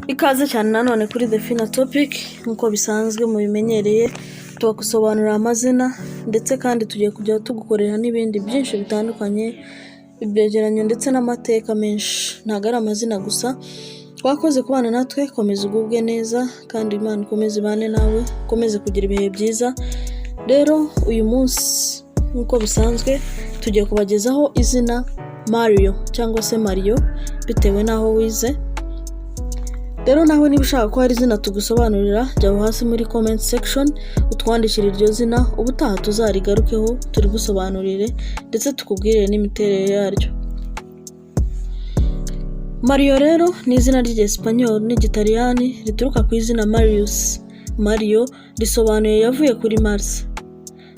Ikaze cyane nanone kuri The Fina Topic nk'uko bisanzwe mu bimenyereye tubagusobanurira amazina ndetse kandi tugiye kujya tugukorera n'ibindi byinshi bitandukanye ibyegeranyo ndetse n'amateka menshi. Ntabwo ari amazina gusa, twakoze kubana natwe, komeza ugubwe neza kandi Imana ikomeze ibane nawe, ukomeze kugira ibihe byiza. Rero uyu munsi nk'uko bisanzwe tugiye kubagezaho izina Mario cyangwa se Mario bitewe n'aho wize. Rero nawe niba ushaka ko hari izina tugusobanurira, jya hasi muri comment section utwandikire iryo zina, ubutaha tuzarigarukeho turi gusobanurire ndetse tukubwirire n'imiterere yaryo. Mario rero ni izina ry'Icyesipanyoli n'Igitaliyani rituruka ku izina Marius. Mario risobanuye yavuye kuri Mars.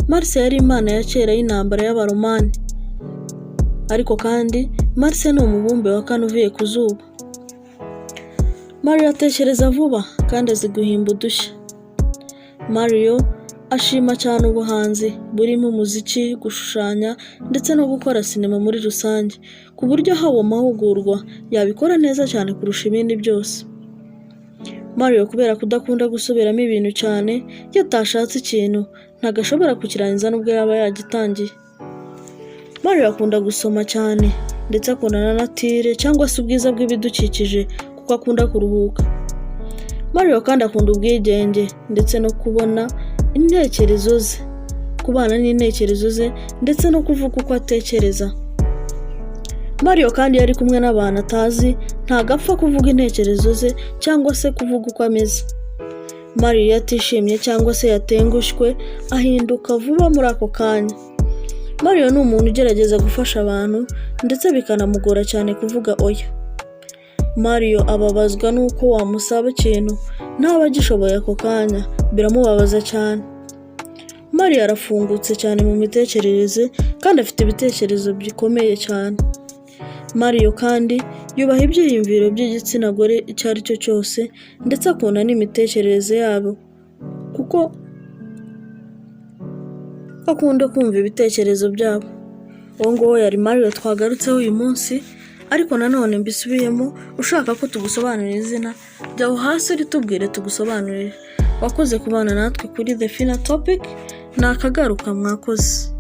Mars yari imana ya kera y'intambara y'Abaromani. Ariko kandi Mars ni umubumbe wa kane uvuye ku zuba. Mario atekereza vuba kandi azi guhimba udushya. Mario ashima cyane ubuhanzi burimo umuziki, gushushanya ndetse no gukora sinema muri rusange, ku buryo hawo mahugurwa yabikora neza cyane kurusha ibindi byose. Mario kubera kudakunda gusubiramo ibintu cyane, iyo atashatse ikintu ntabwo ashobora kukirangiza nubwo yaba yagitangiye. Mario akunda gusoma cyane ndetse akunda na natire cyangwa se ubwiza bw'ibidukikije kuko akunda kuruhuka. Mario kandi akunda ubwigenge ndetse no kubona intekerezo ze, kubana n'intekerezo ze ndetse no kuvuga uko atekereza. Mario kandi yari kumwe n'abantu atazi, ntabwo apfa kuvuga intekerezo ze cyangwa se kuvuga uko ameze. Mario yatishimye cyangwa se yatengushywe ahinduka vuba muri ako kanya. Mario ni umuntu ugerageza gufasha abantu ndetse bikanamugora cyane kuvuga oya. Mario ababazwa nuko wamusaba ikintu ntaba agishoboye ako kanya, biramubabaza cyane. Mario arafungutse cyane mu mitekerereze kandi afite ibitekerezo bikomeye cyane. Mario kandi yubaha ibyiyumviro by'igitsina gore icyo ari cyo cyose ndetse akunda n'imitekerereze yabo kuko akunda kumva ibitekerezo byabo. Uwo nguwo yari Mario twagarutseho uyu munsi, ariko nanone mbisubiyemo, ushaka ko tugusobanurira izina jya hasi ritubwire tugusobanurire. Wakoze kubana natwe kuri The Fina Topic, nakagaruka mwakoze.